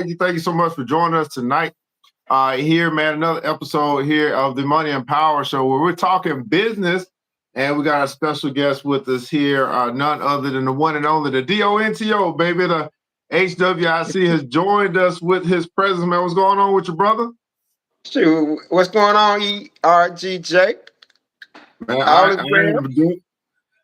Thank you so much for joining us tonight. Here, man, another episode here of the Money and Power Show where we're talking business, and we got a special guest with us here, none other than the one and only the DONTO, baby. The H.W.I.C has joined us with his presence, man. What's going on with your brother? Shoot, what's going on, ERGJ? Man, All I, is I well. am doing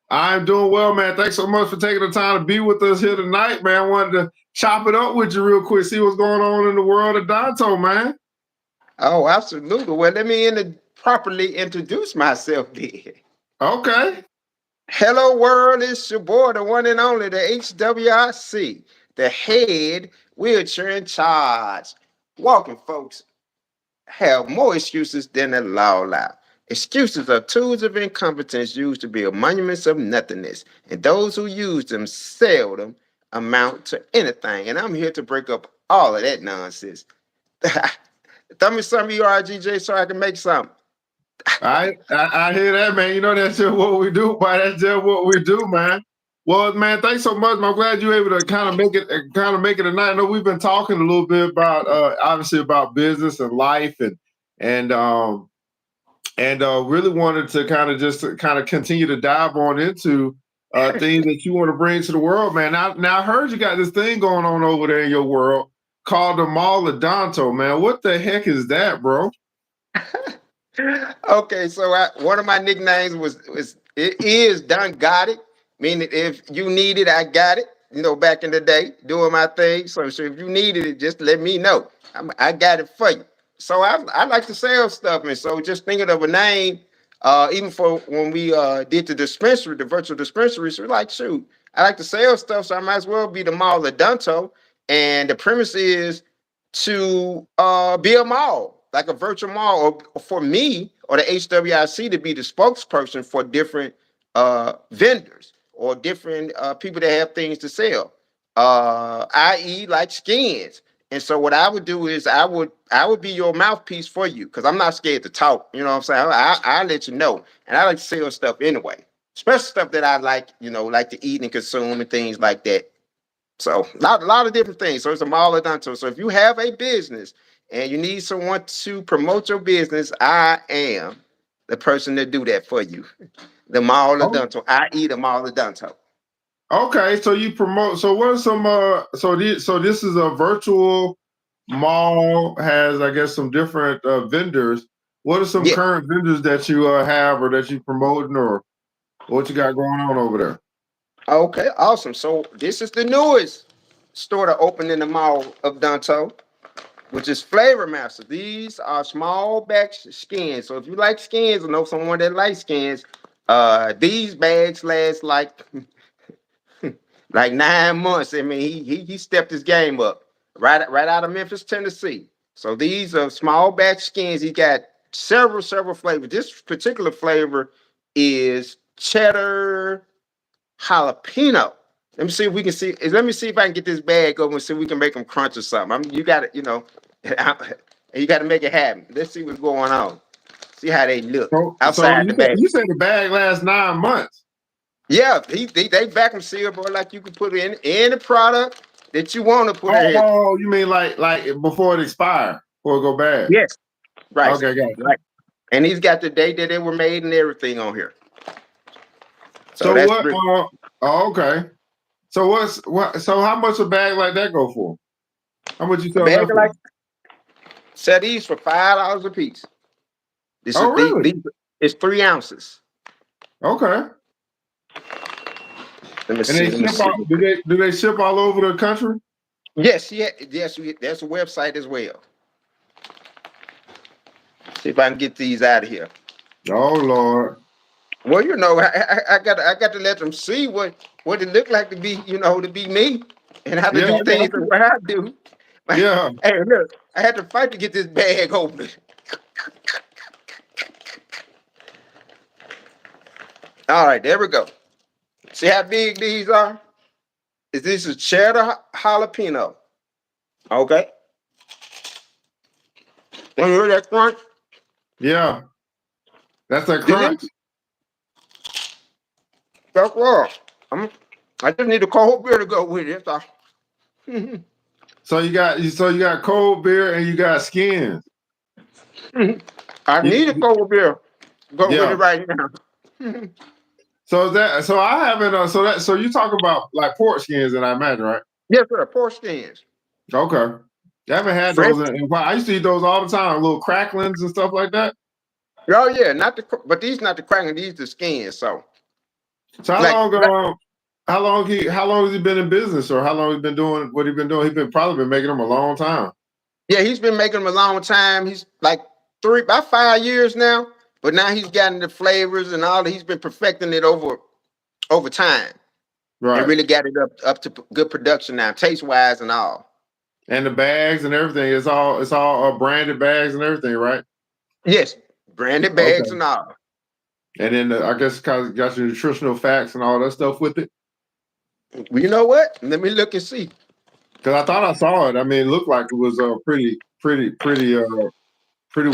I'm doing well, man. Thanks so much for taking the time to be with us here tonight, man. I wanted to chop it up with you real quick, see what's going on in the world of Donto, man. Oh, absolutely. Well, let me properly introduce myself then. Okay. Hello, world. It's your boy, the one and only, the HWIC, the head wheelchair in charge. Walking folks have more excuses than the law allow. Excuses are tools of incompetence used to build monuments of nothingness, and those who use them seldom amount to anything. And I'm here to break up all of that nonsense. Tell me something, URGJ, so I can make something. I hear that, man. You know that's just what we do, boy. That's just what we do, man. Well, man, thanks so much. Man. I'm glad you're able to kind of make it tonight. I know we've been talking a little bit about obviously about business and life and really wanted to kind of continue to dive on into things that you want to bring to the world, man. Now I heard you got this thing going on over there in your world called the Mall of Donto, man. What the heck is that, bro? Okay, so one of my nicknames was it is Done Got It, meaning if you need it, I got it. You know, back in the day, doing my thing. So if you needed it, just let me know. I got it for you. So I like to sell stuff, and so just thinking of a name, even for when we did the dispensary, the virtual dispensary, so we're like, shoot, I like to sell stuff, so I might as well be the Mall of Dunto. And the premise is to be a mall, like a virtual mall, or for me or the HWIC to be the spokesperson for different vendors or different people that have things to sell, i.e., like skins. And so what I would do is I would be your mouthpiece for you because I'm not scared to talk. You know what I'm saying? I let you know, and I like to sell stuff anyway, especially stuff that I like, like to eat and consume and things like that. So a lot of different things. So it's a mall of Donto. So if you have a business and you need someone to promote your business, I am the person to do that for you. The mall of Oh, Donto, i.e. the mall of Donto. okay, so you promote. So what are some? So this is a virtual mall has, I guess, some different vendors. What are some Yeah. current vendors that you have or that you promoting or what you got going on over there? Okay, awesome. So this is the newest store to open in the mall of Donto, which is Flavor Master. These are small batch skins. So if you like skins or know someone that likes skins, these bags last like 9 months. I mean, he stepped his game up right out of Memphis, Tennessee. So these are small batch skins. He got several flavors. This particular flavor is cheddar jalapeno. Let me see if we can see. Let me see if I can get this bag open and see if we can make them crunch or something. I mean, you got to, you got to make it happen. Let's see what's going on. See how they look So outside the bag. you said the bag lasts 9 months. Yeah, they vacuum seal, bro. Like you can put in any product that you want to put in here. Oh, you mean like before it expires, before it go bad? Yes, right, Okay, got you. right. And he's got the date that they were made and everything on here. So So that's what? pretty. Oh, okay. So what? So how much a bag like that go for? How much you A sell bag that of for? like set these for $5 a piece. This Oh, is really? it's 3 ounces. Okay. Let me And see. they Let me ship see. out? Do they ship all over the country? Yes, yeah, yes. There's a website as well. See if I can get these out of here. Oh Lord. Well, I got to let them see what it looked like to be, to be me and how to Yeah, do I got things the you. way I do. Yeah. Hey, look, I had to fight to get this bag open. All right, there we go. See how big these are? This is cheddar jalapeno. Okay. You hear that crunch? Yeah. That's a This is crunch. that's raw. I just need a cold beer to go with it. That's all. So you got cold beer and you got skins. I need a You, cold beer. Go with it yeah. right now. So I haven't. So you talk about like pork skins, and I imagine, right? Yes, sir. Pork skins. Okay. I haven't had Fresh. those in a while. I used to eat those all the time, little cracklings and stuff like that. Oh yeah, not the but these not the cracking. These the skins. So So how like long how long has he been in business, or how long he been doing what he been doing? He's been probably been making them a long time. yeah, he's been making them a long time. He's like about 5 years now. But now he's gotten the flavors and all. He's been perfecting it over time and Right. really got it up to good production now, taste wise and all. And the bags and everything, it's all branded bags and everything, right? Yes, branded bags Okay. and all. And then I guess cause it got your nutritional facts and all that stuff with it. Well, you know what? Let me look and see. Because I thought I saw it. I mean, it looked like it was pretty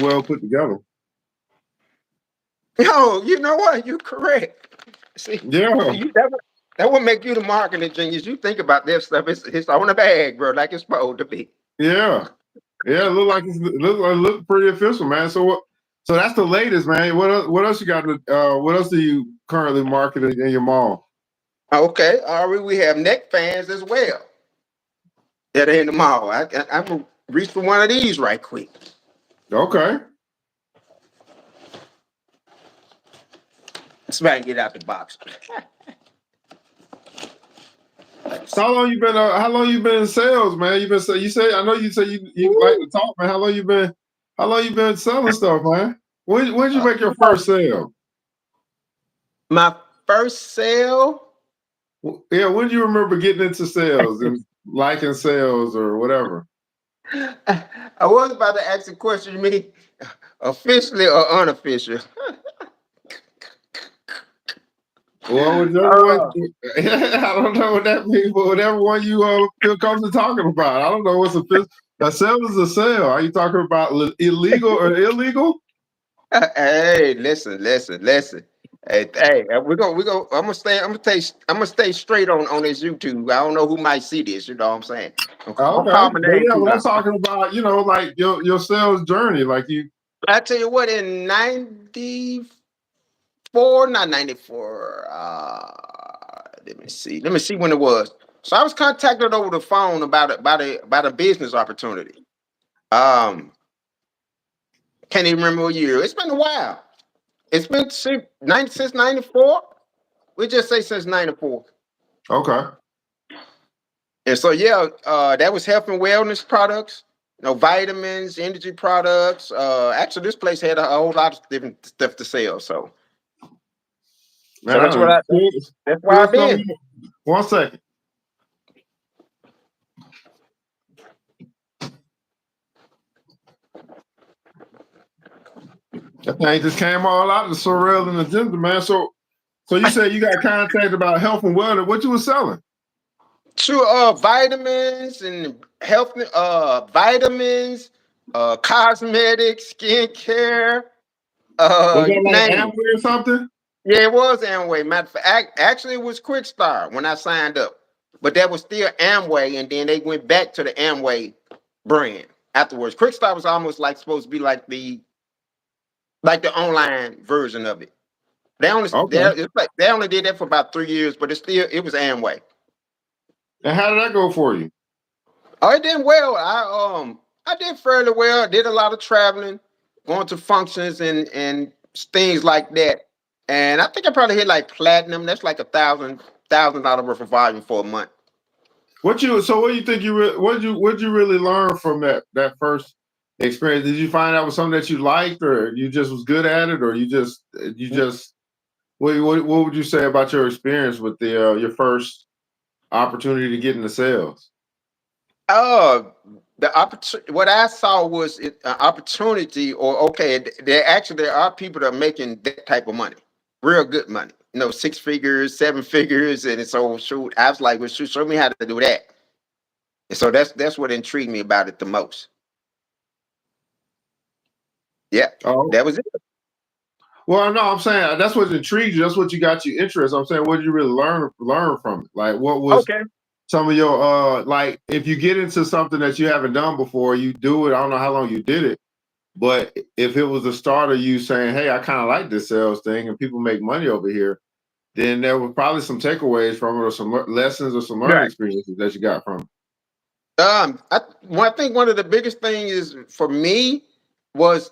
well put together. No, you know what? You're correct. See, Yeah, that would make you the marketing genius. You think about this stuff. It's on the bag, bro, like it's supposed to be. yeah, yeah. It looked like it looked pretty official, man. So what? So that's the latest, man. What else you got? What else do you currently market in your mall? Okay, Ari, we have neck fans as well that are in the mall. I'm gonna reach for one of these right quick. Okay. Let's try and get out the box. So how long you been in sales, man? You say I know you say you like to talk, man. How long you been selling stuff, man? When did you make your first sale? My first sale. Yeah, when do you remember getting into sales and liking sales or whatever? I was about to ask a question. You mean officially or unofficial? Well, whichever one, Uh, I don't know what that means, but whatever one you feel comfortable talking about. I don't know what's a sale is a sale. Are you talking about illegal or illegal? hey, listen. Hey, we go. I'm gonna stay straight on this YouTube. I don't know who might see this. You know what I'm saying? Don't Okay, call my but name yeah, too but I'm loud. talking about like your sales journey, like you. I tell you what, in '94, not '94. Let me see when it was. So I was contacted over the phone about a business opportunity. Um, can't even remember what year. It's been a while. It's been since '94. We just say since '94. Okay. And so yeah, that was health and wellness products, vitamins, energy products. Actually, this place had a whole lot of different stuff to sell. So that's what Man, I. That's why still I've been. something. 1 second. That thing just came all out of the surreal and the gender, man. So you said you got contacted about health and wellness. What you was selling? Sure, vitamins and health, vitamins, cosmetics, skincare, Was you that like name it. Amway or something? Yeah, it was Amway. Matter of fact, actually, it was Quick Start when I signed up, but that was still Amway, and then they went back to the Amway brand afterwards. Quick Start was almost like supposed to be like the online version of it. Okay. They only did that for about 3 years, but it was Amway. And how did that go for you? Oh, it did well. I did fairly well. I did a lot of traveling, going to functions and things like that. And I think I probably hit like platinum. That's like $1,000 worth of volume for a month. What do you think what you really learn from that first experience? Did you find out was something that you liked, or you just was good at it, or you just what would you say about your experience with your first opportunity to get into sales? Uh, the opportunity. What I saw was an opportunity, or okay, there are people that are making that type of money, real good money. 6 figures, 7 figures, and so shoot. I was like, well, show me how to do that. And so that's what intrigued me about it the most. Yeah, Oh, that was it. well, no, I'm saying that's what intrigued you. That's what you got you interested. I'm saying, what did you really learn from it? Like, what was Okay. some of your like if you get into something that you haven't done before, you do it. I don't know how long you did it, but if it was a starter, you saying, "Hey, I kind of like this sales thing, and people make money over here," then there were probably some takeaways from it, or some lessons, or some learning Right. experiences that you got from it. I think one of the biggest things is for me was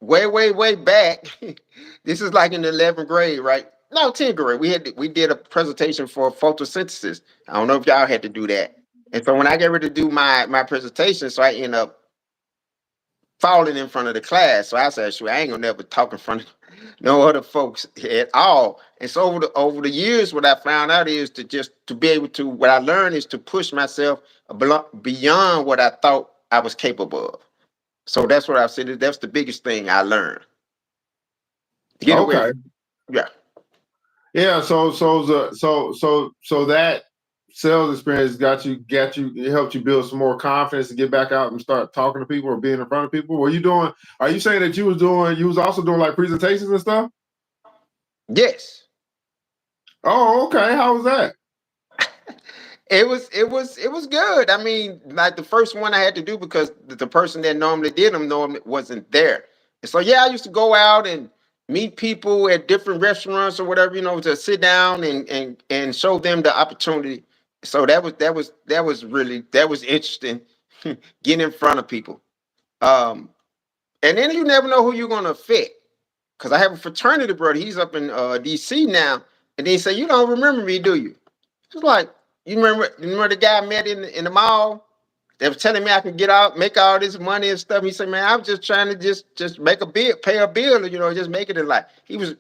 way back. This is like in the 11th grade, right? No, 10th grade. We did a presentation for photosynthesis. I don't know if y'all had to do that. And so when I get ready to do my presentation, so I end up falling in front of the class. So I said, "Sure, I ain't gonna never talk in front of no other folks at all." And so over the years, what I found out is to be able to, what I learned is to push myself beyond what I thought I was capable of. So that's what I said. That's the biggest thing I learned. To get away Okay. from, yeah. Yeah, so that sales experience it helped you build some more confidence to get back out and start talking to people or being in front of people. Are you saying that you was also doing like presentations and stuff? Yes. Oh, okay. How was that? It was good. I mean, like the first one I had to do because the person that normally did them normally wasn't there. And so yeah, I used to go out and meet people at different restaurants or whatever, to sit down and show them the opportunity. So that was interesting, getting in front of people. Um, and then you never know who you're gonna affect. Cause I have a fraternity brother. He's up in DC now, and then he said, "You don't remember me, do you?" It's like, you remember the guy I met in the mall that was telling me I can get out, make all this money and stuff. He said, "Man, I'm just trying to just make a bill, pay a bill, just make it in life." He was,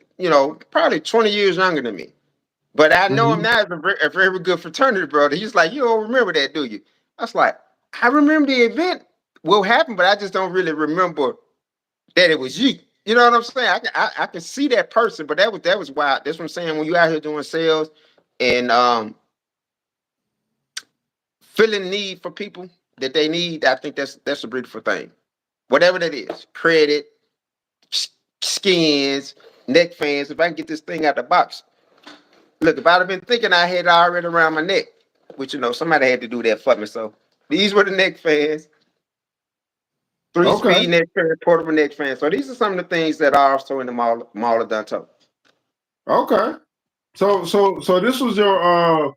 probably 20 years younger than me. But I know him Hmm. now as a very good fraternity brother. He's like, "You don't remember that, do you?" I was like, "I remember the event, what happened, but I just don't really remember that it was you." You know what I'm saying? I can see that person, but that was wild. That's what I'm saying. When you out here doing sales and feeling need for people that they need, I think that's a beautiful thing. Whatever that is, credit, skins, neck fans. If I can get this thing out the box, look. If I'd have been thinking, I had it already around my neck, which somebody had to do that for me. So these were the neck fans, three Okay. speed neck fans, portable neck fans. So these are some of the things that are also in the mall of Donto. Okay. So this was your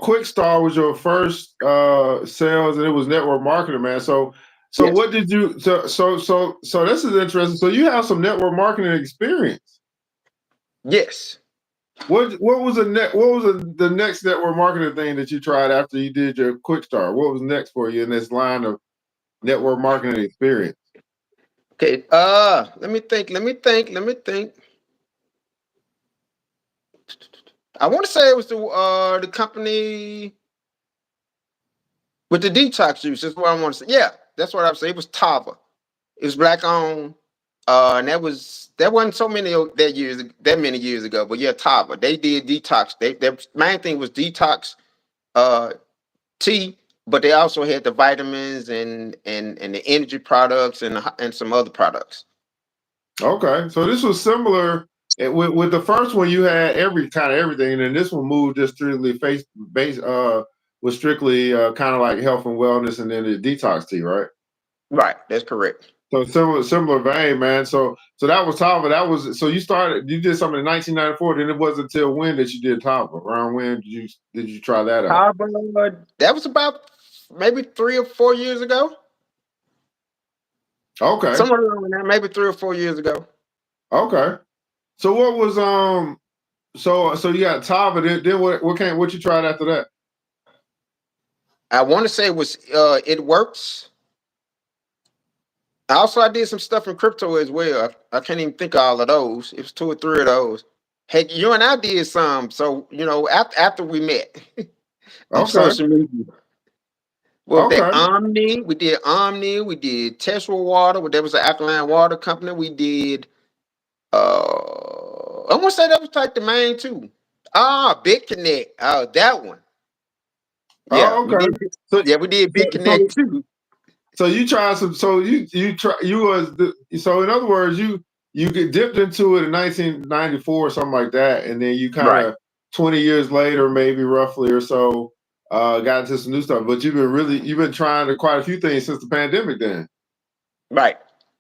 Quick Start was your first sales, and it was network marketing, man. So Yes, what did you so this is interesting. So you have some network marketing experience. yes. What was the next network marketing thing that you tried after you did your Quick Start? What was next for you in this line of network marketing experience? Okay. Let me think. Let me think. Let me think. I want to say it was the company with the detox juice. That's what I want to say. Yeah, that's what I would say. It was Tava. It was black owned. And that wasn't so many that many years ago. But yeah, Tava. They did detox. Their main thing was detox uh tea, but they also had the vitamins and the energy products and some other products. Okay, so this was similar. With the first one, you had every kind of everything, and this one moved just strictly face base. Was strictly kind of like health and wellness, and then the detox tea, right? Right, that's correct. So similar vein, man. So that was Tava. So you did something in 1994. Then it wasn't until when that you did Tava. Around when did you try that out? Tava, that was about maybe 3 or 4 years ago. Okay, Somewhere around there, maybe 3 or 4 years ago. okay. So what was so you got Tava. Then what you tried after that? I want to say it was it works. Also, I did some stuff in crypto as well. I can't even think of all of those. It was 2 or 3 of those. Heck, you and I did some. So after we met on Okay, social media, well, that okay. Omni, we did Tesla Water. There was an alkaline water company. We did. I want to say that was like the main two. Big Connect. Oh, that one. Yeah, Oh, we okay. did. So Yeah, we did so Big so Connect too. so you tried some. So you try you was so in other words you get dipped into it in 1994 or something like that, and then you kind Right. of 20 years later, maybe roughly or so, got into some new stuff. But you've been trying to quite a few things since the pandemic. Then, Right.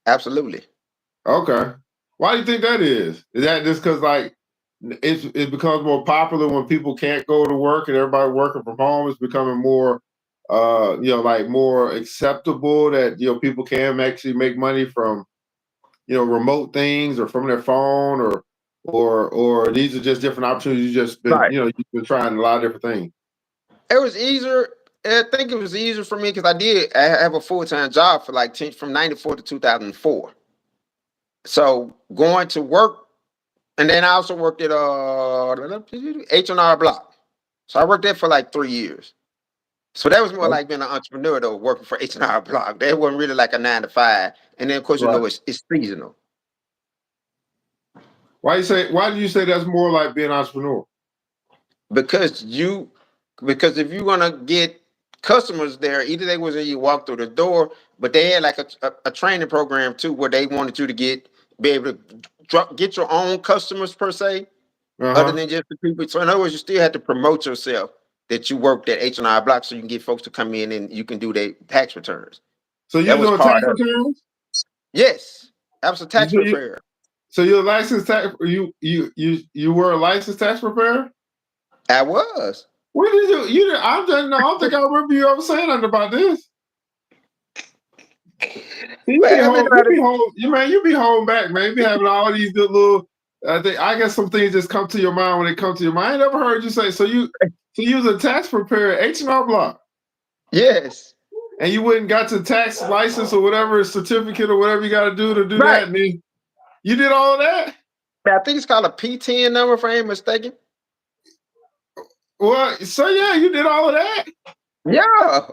Absolutely. okay, why do you think that is? Is that just because like it becomes more popular when people can't go to work and everybody working from home? It's becoming more, like more acceptable that people can actually make money from remote things or from their phone or these are just different opportunities. You just been Right. you've been trying a lot of different things. It was easier. I think it was easier for me because I have a full-time job for like 10, from 94 to 2004. So going to work, and then I also worked at H&R Block. So I worked there for like 3 years. So that was more like being an entrepreneur though, working for H&R Block. That wasn't really like a 9 to 5. And then of course Right. it's seasonal. Why do you say that's more like being an entrepreneur? because you because if you're gonna get customers there, either they was you walk through the door, but they had like a training program too, where they wanted you to be able to get your own customers per se, other Uh-huh. than just the people. So in other words, you still had to promote yourself that you worked at H&R Block, so you can get folks to come in and you can do their tax returns. So That you're was doing tax part of it. returns? Yes, I was a You tax so you preparer. so you're a licensed tax you were a licensed tax preparer? I was. Where did I don't think I remember you ever saying nothing about this. See, Well, I mean, you be holding back, man. You be having all these good little. I guess some things just come to your mind when they come to your mind. I ain't never heard you say. So you was a tax preparer at H&R Block, yes, and you wouldn't got your tax license or whatever certificate or whatever you got to do right. that, and then you did all of that. I think it's called a P10 number, if I ain't mistaken. Well, so yeah, you did all of that. Yeah.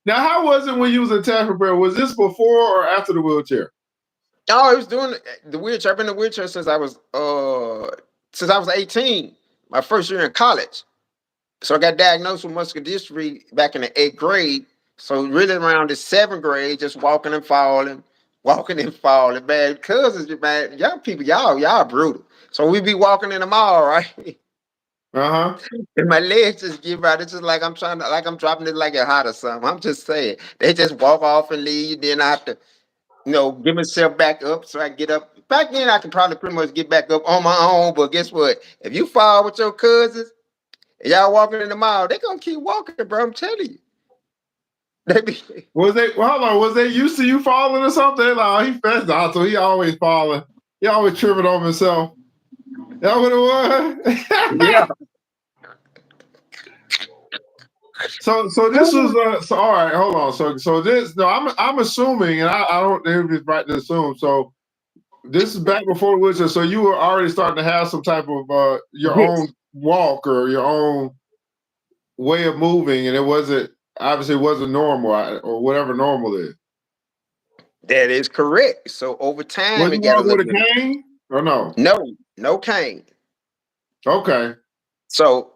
Now, how was it when you was a tax preparer? Was this before or after the wheelchair? Oh, I was doing the wheelchair. I've been in the wheelchair since I was 18, my first year in college. So I got diagnosed with muscular dystrophy back in the 8th grade. So really around the 7th grade, just walking and falling. Man, cousins, man, young people, y'all brutal. So we be walking in the mall, right? Uh huh. And my legs just give out. It's just like I'm dropping it like a hot or something. I'm just saying. They just walk off and leave. Then I have to give myself back up so I get up. Back then, I could probably pretty much get back up on my own. But guess what? If you fall with your cousins and y'all walking in the mall, they gonna keep walking, bro. I'm telling you. They be Hold on, was they used to you falling or something? They like, oh, he fast out, so he always falling. He always tripping over himself. That what it yeah. was? So this was so all right, hold on. So this no, I'm assuming, and I don't think it's right to assume. So this is back before wheelchair. So you were already starting to have some type of your own Yes, walk or your own way of moving, and it wasn't normal or whatever normal is. that is correct. So over Was time, you it got a walking little with bit. a cane or no? No cane. Okay. So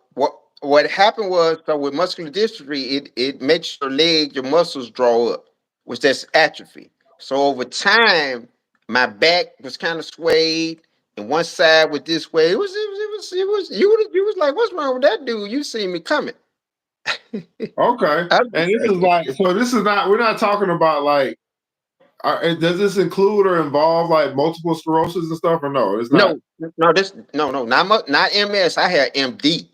what happened was, so with muscular dystrophy, it makes your muscles draw up, which that's atrophy. So over time, my back was kind of swayed, and one side was this way. You was like, what's wrong with that dude? You see me coming. Okay. I'm And just this is saying. like, so this is not, we're not talking about like, does this include or involve like multiple sclerosis and stuff or no? It's not. Not MS. I had MD.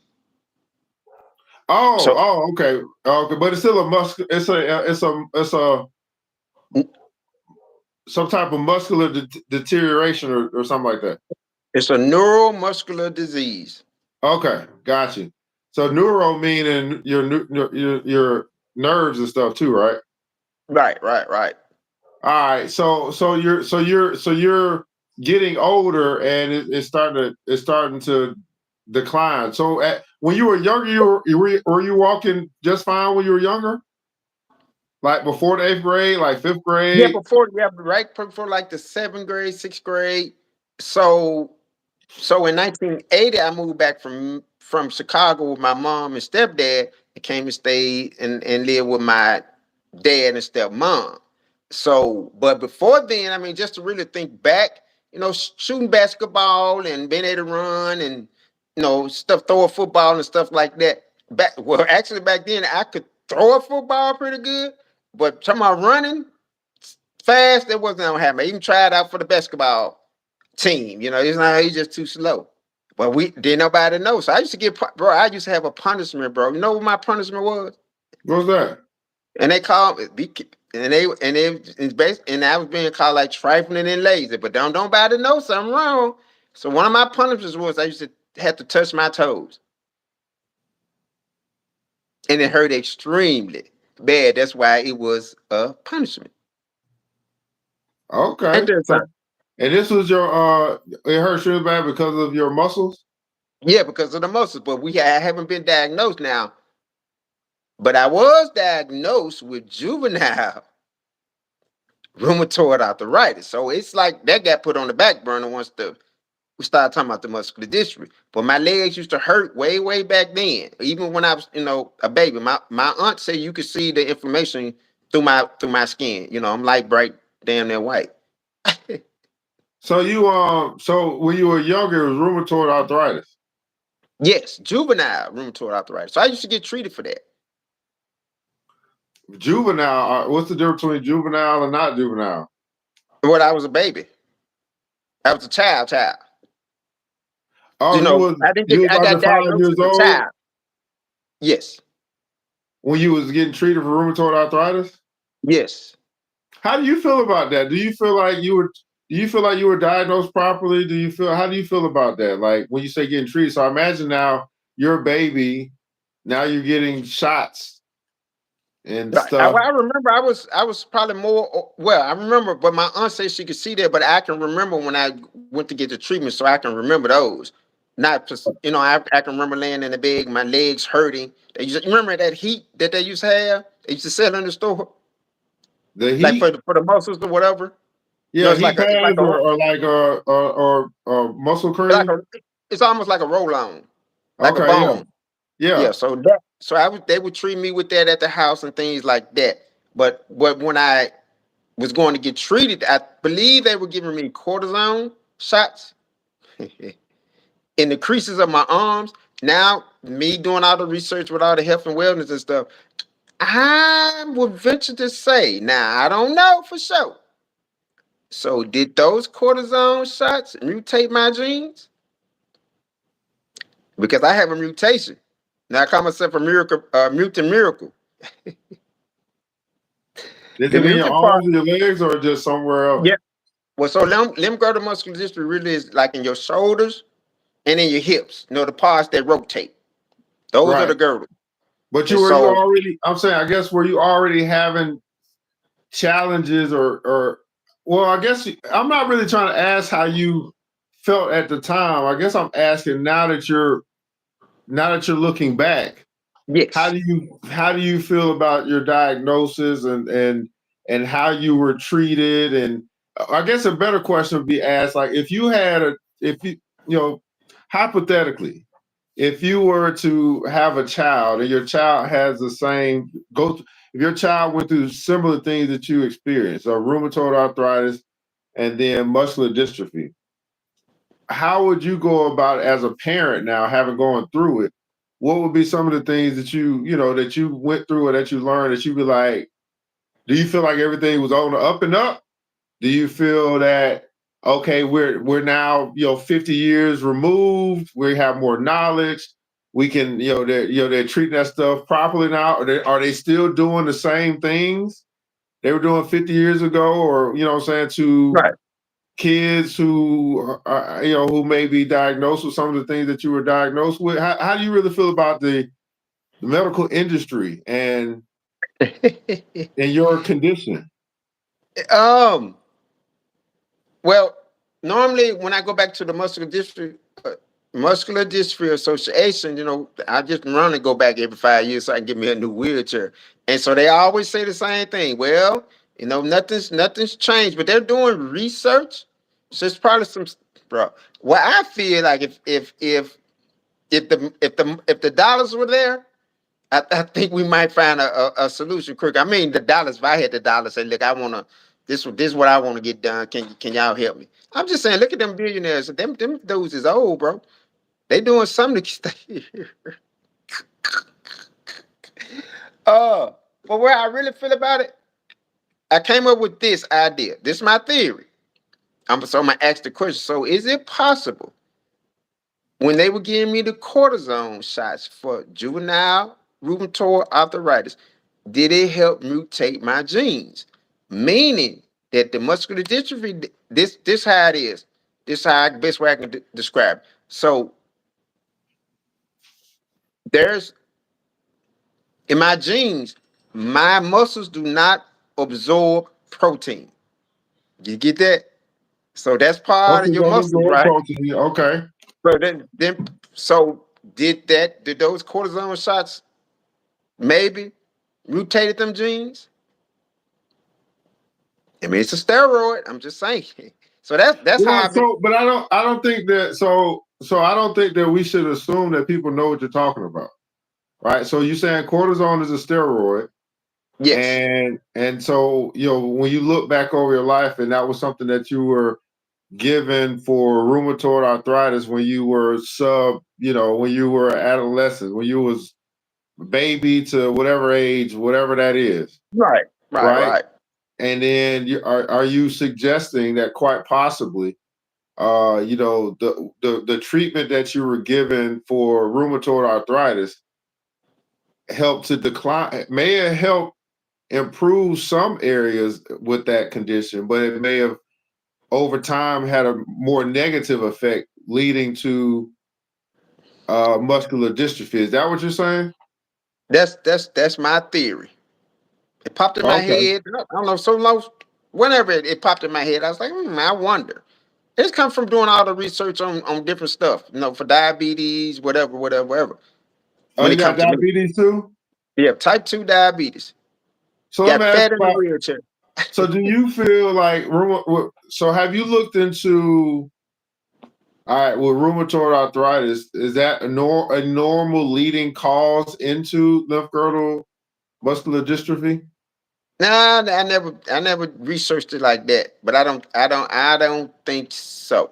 So Okay. Okay. But it's still a it's a some type of muscular deterioration or something like that. it's a neuromuscular disease. Okay. Got you. So neuro meaning your nerves and stuff too, right? Right. All right, so you're getting older, and it's starting to decline. So when you were younger, were you walking just fine when you were younger, like before the 8th grade, like 5th grade? Right before like the 7th grade, 6th grade. So in 1980, I moved back from Chicago with my mom and stepdad and came and stayed and lived with my dad and stepmom. So, but before then, I mean, just to really think back, shooting basketball and being able to run and stuff, throw a football and stuff like that. back then I could throw a football pretty good, but talking about running fast, that wasn't gonna happen. I even tried out for the basketball team. It's not he's just too slow. But we didn't nobody know. So I used to bro. I used to have a punishment, bro. You know what my punishment was? What's that? And they called and I was being called like trifling and lazy. But don't nobody know something wrong. So one of my punishments was I used to have to touch my toes, and it hurt extremely bad. That's why it was a punishment. Okay. And then So, some. and this was your it hurts really bad because of your muscles? Yeah, because of the muscles. But I haven't been diagnosed now. But I was diagnosed with juvenile rheumatoid arthritis. So it's like that got put on the back burner once we started talking about the muscular dystrophy. But my legs used to hurt way, way back then. Even when I was, a baby. My aunt said you could see the inflammation through my skin. I'm like bright, damn near white. So so when you were younger, it was rheumatoid arthritis. Yes, juvenile rheumatoid arthritis. So I used to get treated for that. Juvenile, what's the difference between juvenile and not juvenile? When I was a baby. I was a child. Oh, you was I got under five diagnosed years as a old child. Yes. when you was getting treated for rheumatoid arthritis? Yes. How do you feel about that? Do you feel like you were diagnosed properly? How do you feel about that? Like when you say getting treated. So I imagine now you're a baby, now you're getting shots and Right. I, stuff. well, I remember I was probably more well. I remember, but my aunt said she could see that, but I can remember when I went to get the treatment, so I can remember those. Not just I can remember laying in the bed, my legs hurting. You remember that heat that they used to have? They used to sell in the store, The like heat, for the muscles or whatever. yeah, It's heat like a it's like pads a or like muscle like cream. a it's almost like a roll on, like a Okay, yeah, bone. yeah. Yeah, so they would treat me with that at the house and things like that. But when I was going to get treated, I believe they were giving me cortisone shots in the creases of my arms. Now, me doing all the research with all the health and wellness and stuff, I would venture to say, now I don't know for sure. So, did those cortisone shots mutate my genes? Because I have a mutation. Now I call myself a miracle, mutant miracle. Is The it in your mutant part, arms and your legs or just somewhere else? yeah. Well, so limb girdle muscular dystrophy really is like in your shoulders and in your hips. The parts that rotate. Those are Right. the girdles. But And were you so, already, I'm saying, I guess, were you already having challenges well, I guess I'm not really trying to ask how you felt at the time. I guess I'm asking now that you're looking back, yes. how do you feel about your diagnosis and how you were treated? And I guess a better question would be asked, like if you know, hypothetically, if you were to have a child and your child has the same if your child went through similar things that you experienced, or rheumatoid arthritis and then muscular dystrophy, how would you go about it as a parent now, having gone through it? What would be some of the things that that you went through or that you learned that you'd be like, do you feel like everything was on the up and up? Do you feel that okay, we're now 50 years removed, we have more knowledge, we can they're treating that stuff properly now? Are they still doing the same things they were doing 50 years ago, or what I'm saying, to Right. kids who who may be diagnosed with some of the things that you were diagnosed with? How do you really feel about the medical industry and your condition? um. Well, normally when I go back to the muscular dystrophy association, I just run and go back every 5 years so I can get me a new wheelchair. And so they always say the same thing. Well, nothing's changed, but they're doing research. So it's probably some, bro. Well, I feel like if the dollars were there, I think we might find a solution quick. I mean, the dollars. If I had the dollars, say, look, I want to. This is what I want to get done. Can y'all help me? I'm just saying, look at them billionaires. Them dudes is old, bro. They doing something to stay here. But where I really feel about it, I came up with this idea. This is my theory. So I'm gonna ask the question. So is it possible when they were giving me the cortisone shots for juvenile rheumatoid arthritis, did it help mutate my genes? Meaning that the muscular dystrophy, this how it is. This how best way I can describe it. So there's in my genes, my muscles do not absorb protein. You get that? So that's part of Okay, your don't muscles, absorb right? protein. Okay. So so did those cortisone shots maybe mutated them genes? I mean, it's a steroid. I'm just saying. So that's how Well, I've been. but I don't think that I don't think that we should assume that people know what you're talking about, right? So you're saying cortisone is a steroid, Yes, and so when you look back over your life, and that was something that you were given for rheumatoid arthritis when you were when you were adolescent, when you was baby to whatever age, whatever that is, right, right, right? right. And then are you suggesting that quite possibly the treatment that you were given for rheumatoid arthritis helped to decline, may have helped improve some areas with that condition, but it may have over time had a more negative effect leading to muscular dystrophy. Is that what you're saying? That's my theory. It popped in my Okay. head. I don't know. So long, whenever it popped in my head, I was like, I wonder. It's come from doing all the research on different stuff, for diabetes, whatever. Oh, When you it got comes to me, diabetes too? yeah, type 2 diabetes. So let me Got ask fat in the about, wheelchair. so do you feel like, so have you looked into, all right, with rheumatoid arthritis, is that a normal leading cause into left girdle muscular dystrophy? Nah, I never researched it like that. But I don't think so.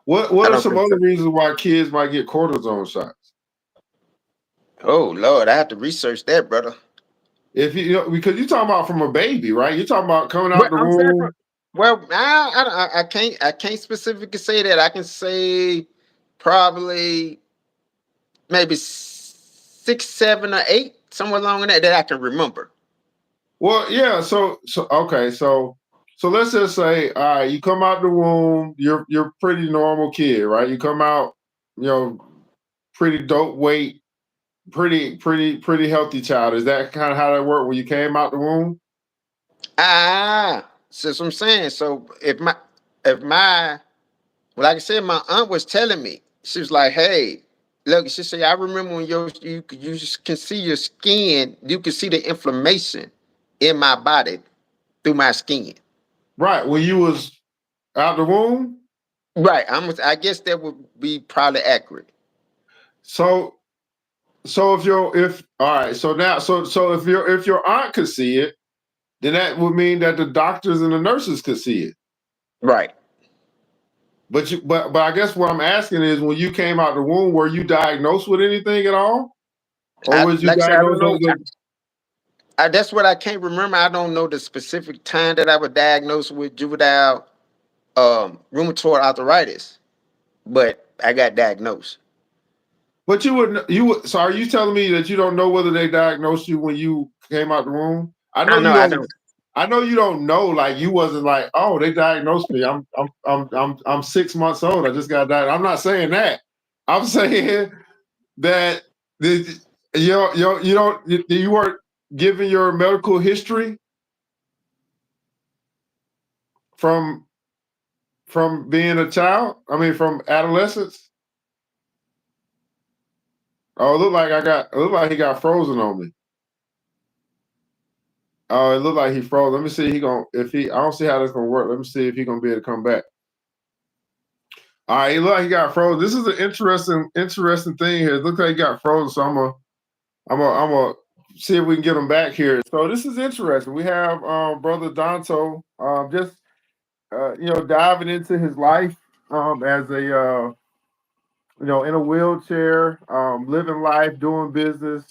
What I are don't some think so. other reasons why kids might get cortisone shots? Oh Lord, I have to research that, brother. If because you're talking about from a baby, right? You're talking about coming out But the I'm saying, womb. well, I can't specifically say that. I can say probably maybe 6, 7, or 8, somewhere along in that I can remember. Well, yeah. So okay. So let's just say, all right, you come out the womb. You're pretty normal kid, right? You come out, you know, pretty dope weight, pretty healthy child. Is that kind of how that worked when you came out the womb? So that's what I'm saying. So if my well, like I said, my aunt was telling me, she was like, "Hey, look," she said, "I remember when you just can see your skin, you can see the inflammation in my body through my skin." Right. When you was out the womb. Right. I guess that would be probably accurate. So if all right, so now so if your aunt could see it, then that would mean that the doctors and the nurses could see it. Right. But I guess what I'm asking is, when you came out the womb, were you diagnosed with anything at all, or I was you like I said, I don't diagnosed know. as a? That's what I can't remember. I don't know the specific time that I was diagnosed with juvenile rheumatoid arthritis, but I got diagnosed. But you would. So are you telling me that you don't know whether they diagnosed you when you came out the womb? I know I know you I don't. don't. I know you don't know. Like, you wasn't like, oh, they diagnosed me. I'm 6 months old. I just got diagnosed. I'm not saying that. I'm saying that the, you don't you weren't given your medical history from being a child. I mean, from adolescence. Oh, it looked like it looked like he got frozen on me. Oh, it looked like he froze. Let me see. He gonna if he. I don't see how this gonna work. Let me see if he gonna be able to come back. All right, it looked like he got frozen. This is an interesting thing here. It looks like he got frozen. So I'm gonna see if we can get him back here. So this is interesting. We have brother Donto, just diving into his life as a in a wheelchair, living life, doing business.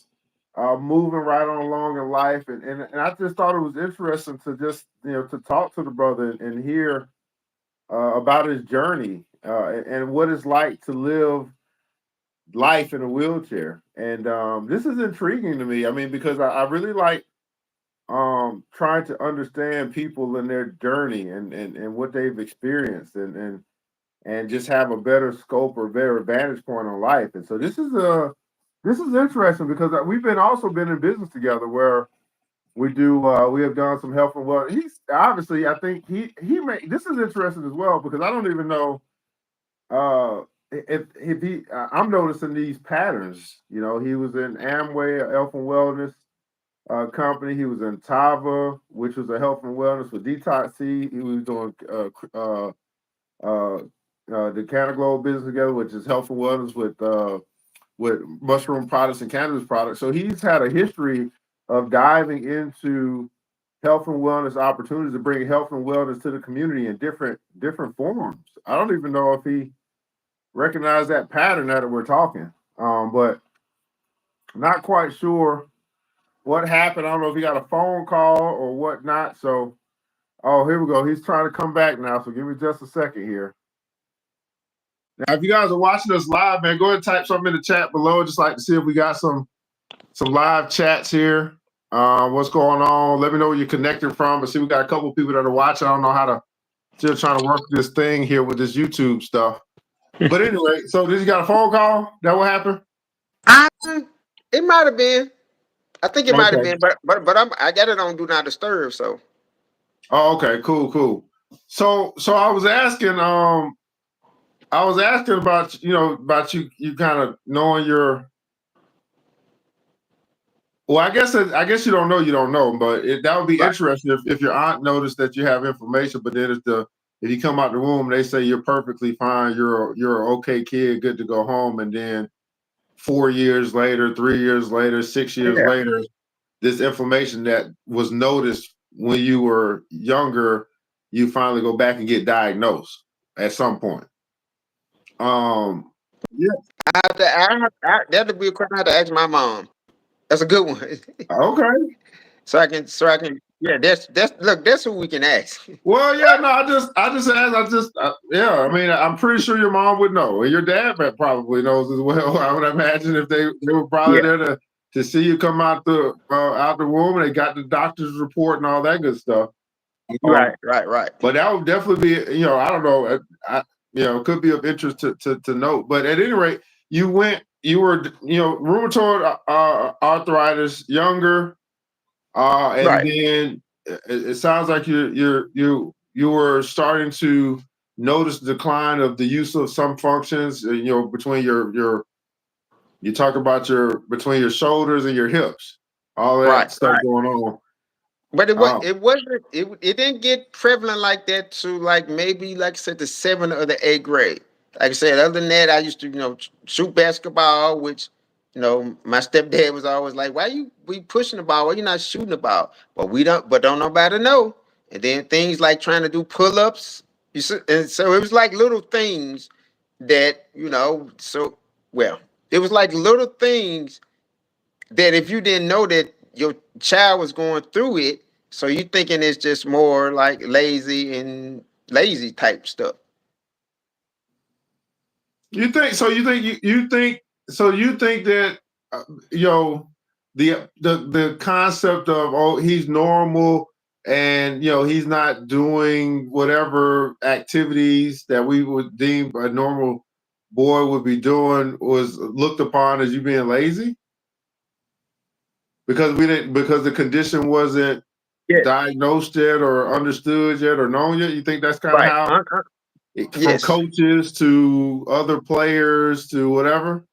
moving right on along in life, and I just thought it was interesting to just to talk to the brother and hear about his journey and what it's like to live life in a wheelchair. And this is intriguing to me. I mean, because I really like trying to understand people and their journey and what they've experienced and just have a better scope or better vantage point on life. And so this is interesting because we've been also been in business together where we have done some health and well. He's obviously I think he may this is interesting as well because I don't even know uh if he I'm noticing these patterns. He was in Amway, Health and Wellness company. He was in Tava, which was a health and wellness for Detox C. He was doing uh, the Canaglow business together, which is health and wellness with mushroom products and cannabis products. So he's had a history of diving into health and wellness opportunities to bring health and wellness to the community in different forms. I don't even know if he recognized that pattern now that we're talking, but not quite sure what happened. I don't know if he got a phone call or whatnot. So, oh, here we go. He's trying to come back now. So give me just a second here. Now, if you guys are watching us live, man, go ahead and type something in the chat below. Just like to see if we got some live chats here. What's going on? Let me know where you're connecting from. But see, we got a couple of people that are watching. I don't know how to still trying to work this thing here with this YouTube stuff. But anyway, so did you got a phone call? That what happened? It might have been. I think it might have been, but I got it on do not disturb. So. Oh, okay, cool. So I was asking about about you kind of knowing your. Well, I guess you don't know, but that would be Right. interesting if your aunt noticed that you have information, but then if you come out the womb, they say you're perfectly fine, you're an okay kid, good to go home, and then 4 years later, 3 years later, 6 years later, this information that was noticed when you were younger, you finally go back and get diagnosed at some point. Yeah. That'll be a question I have to ask my mom. That's a good one. Okay. So I can. Yeah, that's who we can ask. Well, yeah, no, yeah. I mean, I'm pretty sure your mom would know, and your dad probably knows as well. I would imagine if they were probably there to see you come out the womb, and they got the doctor's report and all that good stuff. Right. But that would definitely be, I don't know, could be of interest to note. But at any rate, you were, rheumatoid arthritis, younger, and then it sounds like you were starting to notice the decline of the use of some functions. Between you talk about between your shoulders and your hips, all that stuff going on. But it didn't get prevalent like that to like maybe like I said the 7th or the 8th grade. Like I said, other than that, I used to shoot basketball, which my stepdad was always like, "Why we pushing the ball? Why you not shooting the ball?" But don't nobody know. And then things like trying to do pull ups. And so it was like little things that it was like little things that if you didn't know that your child was going through it, so you thinking it's just more like lazy type stuff. You think so? You think so? You think that the concept of he's normal and he's not doing whatever activities that we would deem a normal boy would be doing was looked upon as you being lazy because the condition wasn't diagnosed yet or understood yet or known yet. You think that's kind of how from coaches to other players to whatever?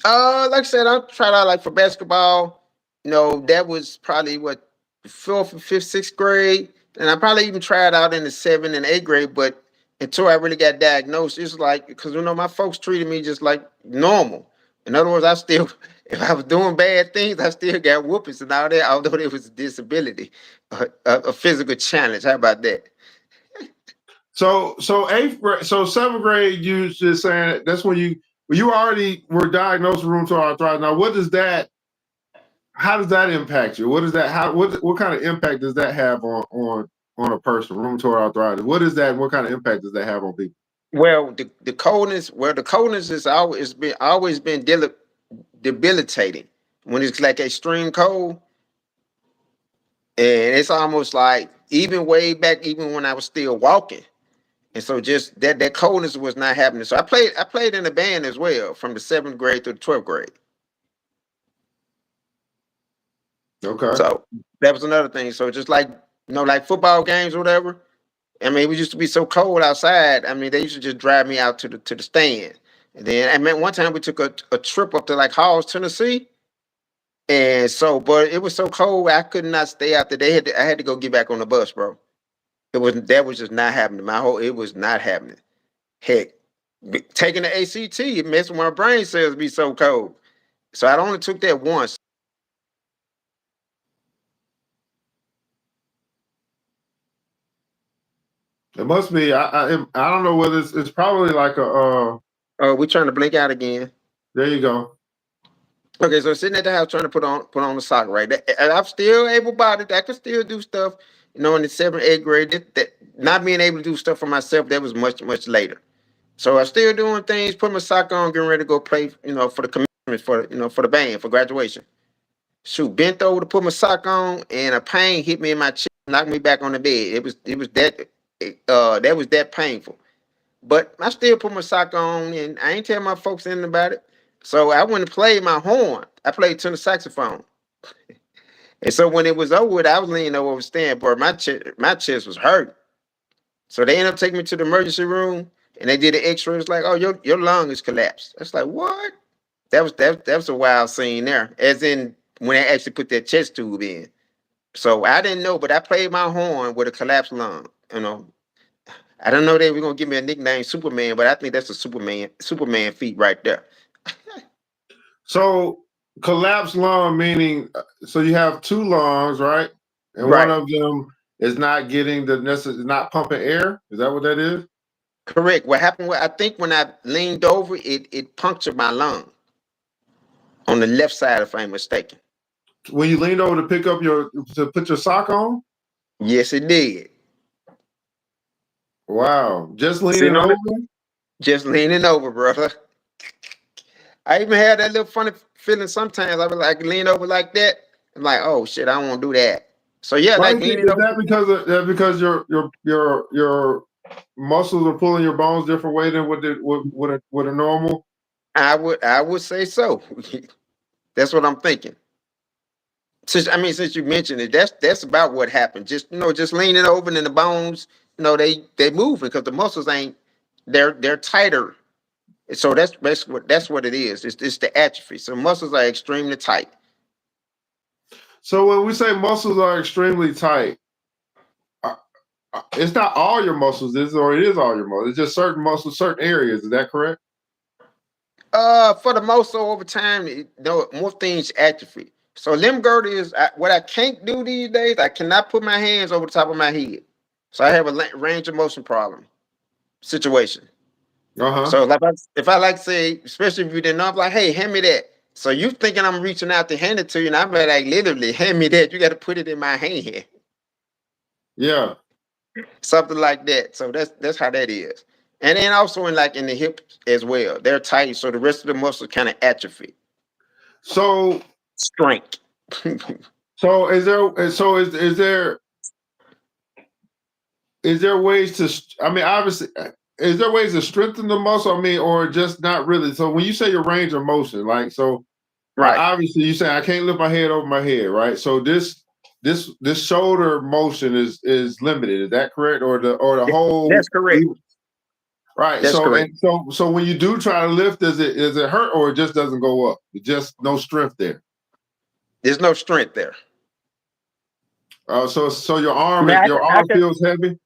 Like I said, I tried out like for basketball. That was probably what 4th, 5th, 6th grade, and I probably even tried out in the 7th and 8th grade. But until I really got diagnosed, it's like because my folks treated me just like normal. In other words, if I was doing bad things, I still got whoopings and all that, although it was a disability, a physical challenge. How about that? So 8th grade, so 7th grade, you just saying that's when you already were diagnosed with rheumatoid arthritis. Now, what does that how does that impact you? What is that? What kind of impact does that have on a person? Rheumatoid arthritis. What is that? What kind of impact does that have on people? Well, the coldness is always been debilitating when it's like extreme cold, and it's almost like even way back, even when I was still walking, and so just that coldness was not happening. So I played in a band as well from the 7th grade to the 12th grade. Okay. So that was another thing. So just like like football games or whatever. I mean, it used to be so cold outside. I mean, they used to just drive me out to the stand. And then I mean, one time we took a trip up to like Halls, Tennessee. And so, but it was so cold, I could not stay out there. I had to go get back on the bus, bro. That was just not happening. It was not happening. Heck, taking the ACT, it messed with my brain cells be so cold. So I only took that once. It must be. I don't know whether it's probably like a. Oh, we trying to blink out again. There you go. Okay, so sitting at the house trying to put on the sock, right? And I'm still able-bodied. I can still do stuff. In the 7th, 8th grade. That not being able to do stuff for myself, that was much, much later. So I'm still doing things, put my sock on, getting ready to go play, for the commitment, for the band, for graduation. Shoot, bent over to put my sock on, and a pain hit me in my chest, knocked me back on the bed. That was that painful. But I still put my sock on, and I ain't tell my folks anything about it. So I went and played my horn. I played tenor saxophone. And so when it was over with, I was leaning over the stand, but my chest was hurt. So they ended up taking me to the emergency room, and they did an X-ray. It's like, oh, your lung is collapsed. That's like, what? That was a wild scene there. As in when they actually put that chest tube in. So I didn't know, but I played my horn with a collapsed lung. I don't know they were gonna give me a nickname Superman, but I think that's a Superman feat right there. So collapsed lung meaning so you have two lungs, right? And one Right. of them is not getting the necessary, not pumping air. Is that what that is? Correct. What happened I think when I leaned over, it punctured my lung on the left side, if I'm mistaken. When you leaned over to pick up to put your sock on? Yes, it did. Wow. Just leaning Sitting on over? it, just leaning over, brother. I even had that little funny feeling sometimes. I was like lean over like that. I'm like, oh shit, I don't want to do that. So yeah, Why like is, leaning is over. that because your muscles are pulling your bones different way than what a normal? I would say so. That's what I'm thinking. Since you mentioned it, that's about what happened. Just leaning over and the bones, they moving because the muscles ain't they're tighter. So that's what it is. It's the atrophy. So muscles are extremely tight. So when we say muscles are extremely tight, uh, it's not all your muscles, or it is all your muscles. It's just certain muscles, certain areas. Is that correct? For the most, so over time, more things atrophy. So limb girdle is what I can't do these days. I cannot put my hands over the top of my head. So I have a range of motion problem situation. Uh huh. So like if I like say, especially if you didn't know, I'm like, hey, hand me that. So you thinking I'm reaching out to hand it to you, and I'm like, literally, hand me that. You got to put it in my hand, Yeah. something like that. So that's how that is. And then also in the hips as well, they're tight, so the rest of the muscles kind of atrophy. So Strength. so is there ways to? I mean, obviously, is there ways to strengthen the muscle? I mean, or just not really? So when you say your range of motion, like so, Right. obviously you say I can't lift my head over my head, right? So this shoulder motion is limited. Is that correct? Or the whole That's correct. right? That's So correct. and so when you do try to lift, does it hurt or it just doesn't go up? It just no strength there. There's no strength there. So your I arm mean, your I arm could, feels heavy.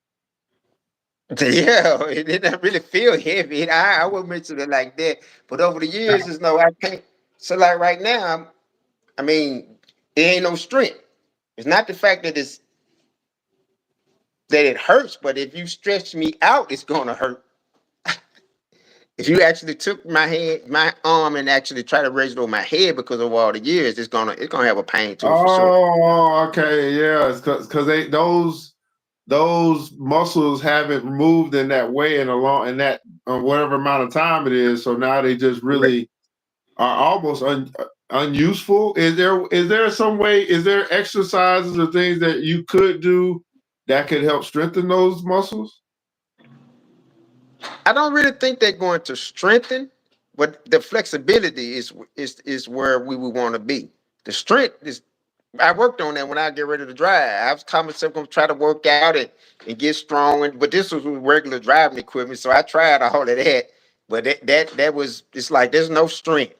yeah, it didn't really feel heavy. I wouldn't mention it like that. But over the years, it's no, I can't. So like right now, I mean, it ain't no strength. It's not the fact that it hurts, but if you stretch me out, it's gonna hurt. If you actually took my arm, and actually try to raise it over my head because of all the years, it's gonna have a pain to it for sure. Oh, okay, yeah, it's because they those muscles haven't moved in that way in a long in that whatever amount of time it is. So now they just Right. really are almost unuseful. Is there some way? Is there exercises or things that you could do that could help strengthen those muscles? I don't really think they're going to strengthen, but the flexibility is where we would want to be. The strength is. I worked on that when I get ready to drive. I was calling myself going to try to work out and get strong, but this was with regular driving equipment, so I tried all of that. But that was, it's like there's no strength.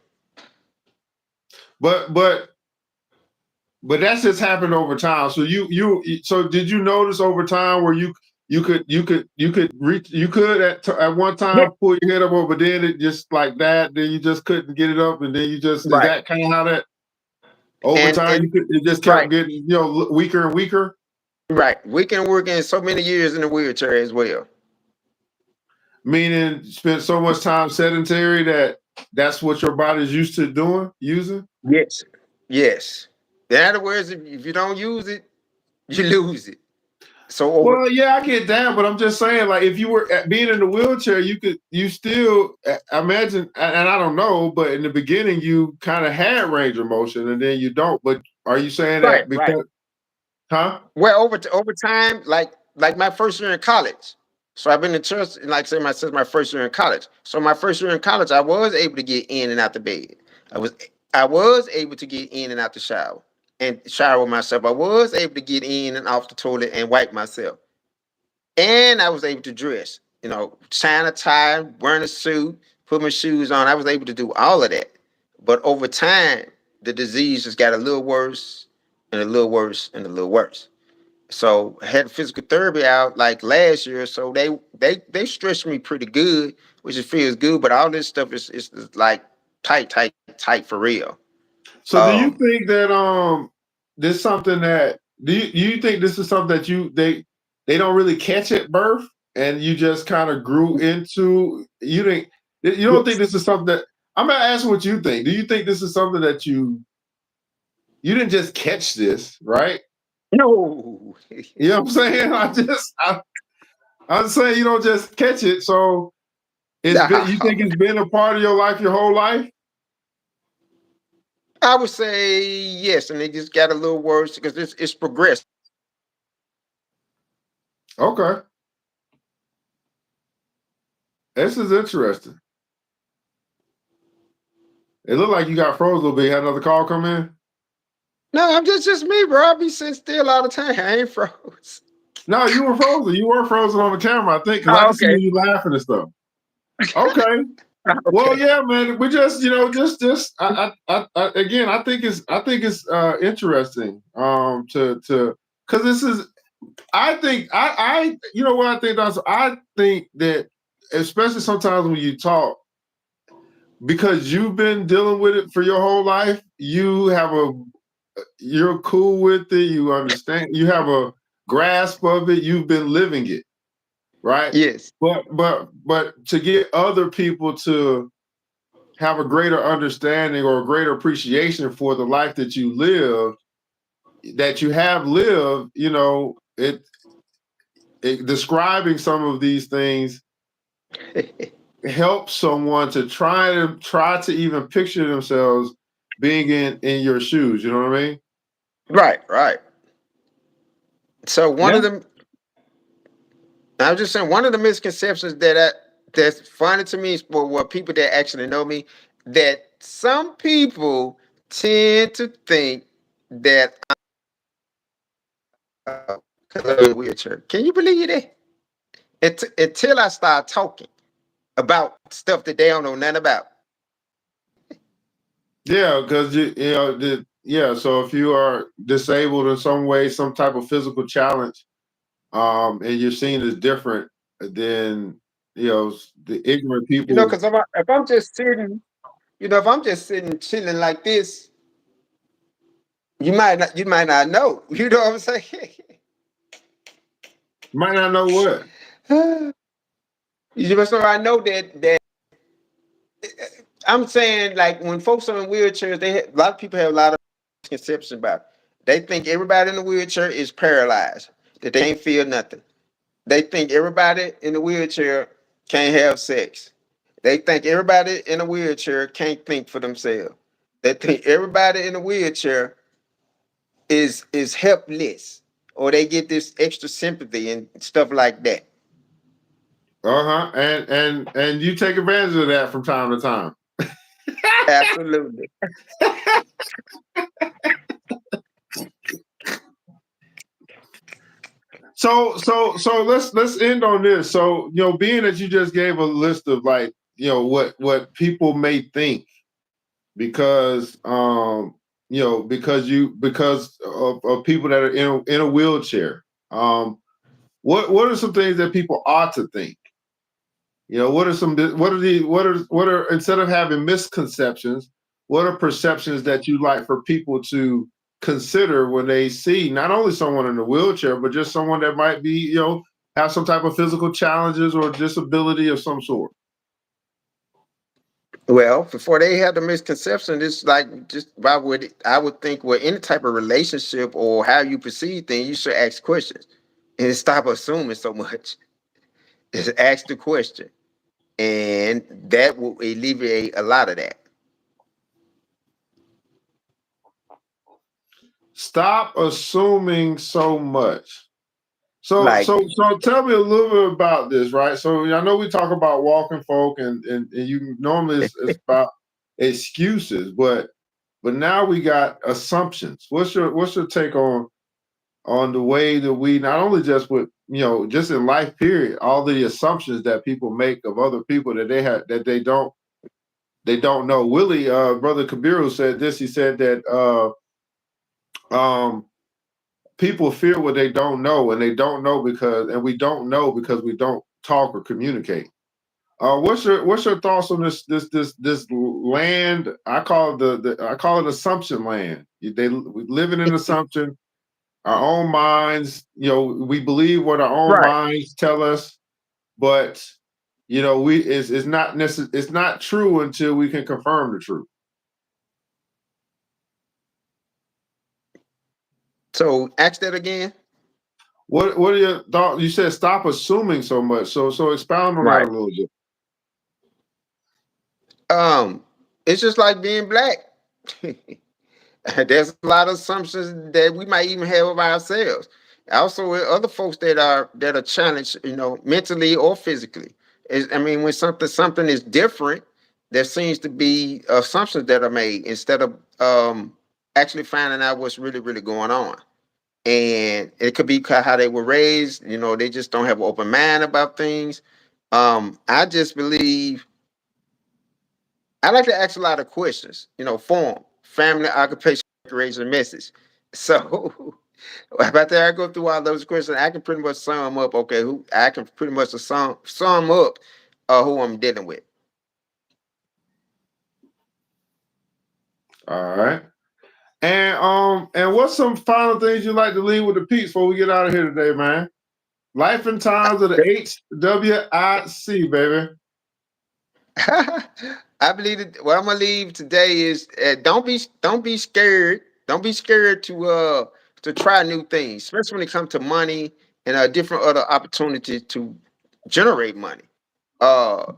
But but but that's just happened over time. So so did you notice over time where you could reach you could at one Yeah. time pull your head up over, but then it just like that, then you just couldn't get it up, and then you just is Right. that kind of how that over time And it just kept right, getting weaker and weaker, right. We can work in so many years in the wheelchair as well. meaning spent so much time sedentary that that's what your body's used to doing using. Yes. Yes. In other words, if you don't use it, you lose it. So over. Well, yeah, I get that, but I'm just saying, like, if you were being in the wheelchair, you still imagine, and I don't know, but in the beginning, you kind of had range of motion, and then you don't. But are you saying Right, that right. because, huh? Well, over time, like my first year in college. So I've been in church, and like I said, since my first year in college. So my first year in college, I was able to get in and out the bed. I was I was able to get in and out the shower and shower myself. I was able to get in and off the toilet and wipe myself. And I was able to dress, shine a tie, wearing a suit, put my shoes on. I was able to do all of that. But over time, the disease just got a little worse and a little worse and a little worse. So I had physical therapy out like last year. So they stretched me pretty good, which it feels good. But all this stuff is like tight, tight, tight for real. So, do you Um, think that this something that do you think this is something that they don't really catch at birth, and you just kind of grew into? You don't think yes. this is something that I'm gonna ask what you think. Do you think this is something that you didn't just catch this, right? No. You know what I'm saying? I'm saying you don't just catch it. So you think No. it's been a part of your life your whole life? I would say yes, and it just got a little worse because it's progressed. Okay. This is interesting. It looked like you got froze a little bit. You had another call come in? No, I'm just me, bro. I be sitting still all the time. I ain't froze. No, you were frozen. You were frozen on the camera, I think, because I Oh, can see okay. you laughing and stuff. Okay. Well, Okay. yeah, man. We just, again, I think it's interesting. Because this is, I think, you know what I think, also, I think that, especially sometimes when you talk, because you've been dealing with it for your whole life, you're cool with it. You understand. You have a grasp of it. You've been living it, right? Yes. But to get other people to have a greater understanding or a greater appreciation for the life that that you have lived, it describing some of these things helps someone to try to even picture themselves being in your shoes. You know what I mean? Right, right. So one Yeah. of them, I was just saying, one of the misconceptions that's funny to me is for what people that actually know me, that some people tend to think that I'm in a wheelchair. Can you believe that? Until I start talking about stuff that they don't know nothing about. Yeah, because yeah. So if you are disabled in some way, some type of physical challenge, and you're seen as different, then the ignorant people. Because if I'm just sitting, if I'm just sitting chilling like this, you might not know. You know what I'm saying? Might not know what. You just so I know that I'm saying like when folks are in wheelchairs, a lot of people have a lot of misconceptions about it. They think everybody in the wheelchair is paralyzed, that they can't feel nothing. They think everybody in the wheelchair can't have sex. They think everybody in a wheelchair can't think for themselves. They think everybody in a wheelchair is helpless, or they get this extra sympathy and stuff like that. Uh-huh. And you take advantage of that from time to time. Absolutely. So let's end on this. So, being that you just gave a list of, like, what people may think because of people that are in a wheelchair. What are some things that people ought to think? What are instead of having misconceptions, what are perceptions that you like for people to consider when they see not only someone in a wheelchair, but just someone that might be, have some type of physical challenges or disability of some sort? Well, before they have the misconception, it's like just I would think with any type of relationship or how you perceive things, you should ask questions and stop assuming so much. Just ask the question, and that will alleviate a lot of that. Stop assuming so much. So, Like, so, so tell me a little bit about this, right? So, I know we talk about walking folk, and you normally it's about excuses, but now we got assumptions. What's your take on the way that we not only just with just in life period, all the assumptions that people make of other people that they don't know. Willie, brother Kabiru said this. He said that um people fear what they don't know, and they don't know and we don't know because we don't talk or communicate. What's your thoughts on this land? I call it I call it assumption land. We live in an assumption, our own minds. We believe what our own right. minds tell us, but it's not it's not true until we can confirm the truth. So ask that again. What are your thoughts? You said stop assuming so much. So expound on that a Right. little bit. It's just like being black. There's a lot of assumptions that we might even have of ourselves. Also, with other folks that are challenged, mentally or physically. I mean, when something is different, there seems to be assumptions that are made instead of actually finding out what's really really going on. And it could be how they were raised. They just don't have an open mind about things. I just believe I like to ask a lot of questions, form, family, occupation, recreation, message. So about that, I go through all those questions. I can pretty much sum up, okay, who I can pretty much sum up who I'm dealing with. All right. And what's some final things you like to leave with the peeps before we get out of here today, man? Life and times of the H.W.I.C, baby. I believe that what I'm gonna leave today is don't be scared. Don't be scared to try new things, especially when it comes to money and different other opportunities to generate money. Uh,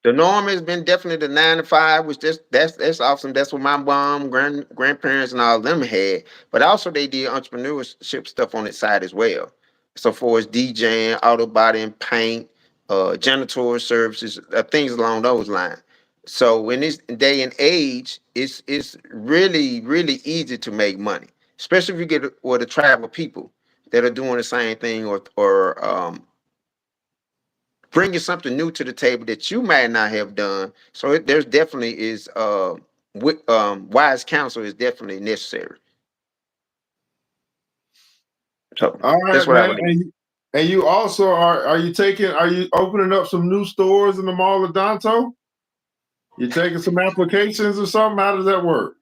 the norm has been definitely the 9 to 5, which that's awesome. That's what my mom, grandparents, and all of them had. But also they did entrepreneurship stuff on the side as well. So for as DJing, auto body and paint, janitorial services, things along those lines. So in this day and age, it's really really easy to make money, especially if you get with a tribe of people that are doing the same thing or bringing something new to the table that you might not have done. So there's definitely is wise counsel is definitely necessary. So All that's right, what I man. would. And you also are you opening up some new stores in the Mall of Donto? You taking some applications or something? How does that work?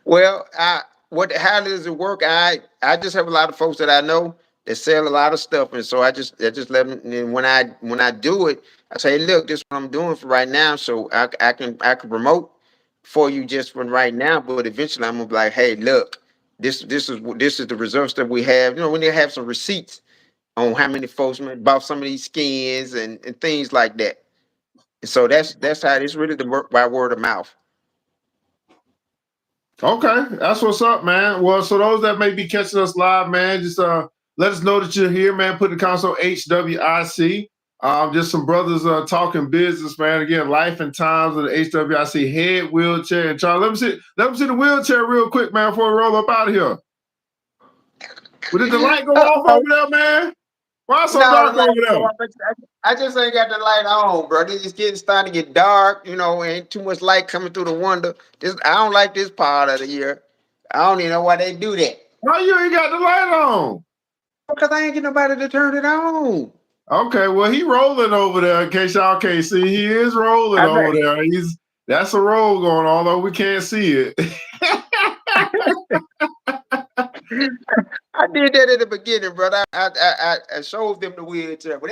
Well, how does it work? I just have a lot of folks that I know that sell a lot of stuff, and so I just let them. And when I do it, I say, look, this is what I'm doing for right now, so I can promote for you just for right now, but eventually I'm gonna be like, hey, look, this is the results that we have. When they have some receipts on how many folks bought some of these skins and things like that. And so that's how it's really by word of mouth. Okay, that's what's up, man. Well, so those that may be catching us live, man, just let us know that you're here, man. Put the console HWIC. Just some brothers talking business, man. Again, life and times of the HWIC head wheelchair. And Charlie, let me see the wheelchair real quick, man, before we roll up out of here. Well, did the light go off over there, man? Why it's so No, the dark light over go there? off. I just ain't got the light on, bro. It's getting starting to get dark. Ain't too much light coming through the window. I don't like this part of the year. I don't even know why they do that. Why you ain't got the light on? Because I ain't get nobody to turn it on. Okay, well, he rolling over there. In case y'all can't see, he is rolling I over there. That's a roll going, although we can't see it. I did that at the beginning, brother. I showed them the wheelchair, but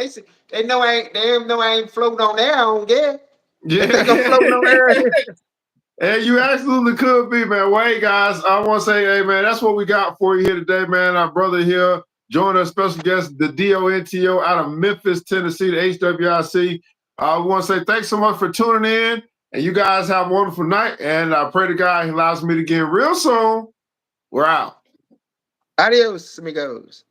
they know I ain't floating on air. I don't care. They think I'm floating Yeah. on air. Hey, you absolutely could be, man. Well, hey, guys, I want to say, hey, man, that's what we got for you here today, man. Our brother here joined us, special guest, the DONTO out of Memphis, Tennessee, the HWIC. We want to say thanks so much for tuning in, and you guys have a wonderful night, and I pray to God he allows me to get real soon. We're out. Adios, amigos.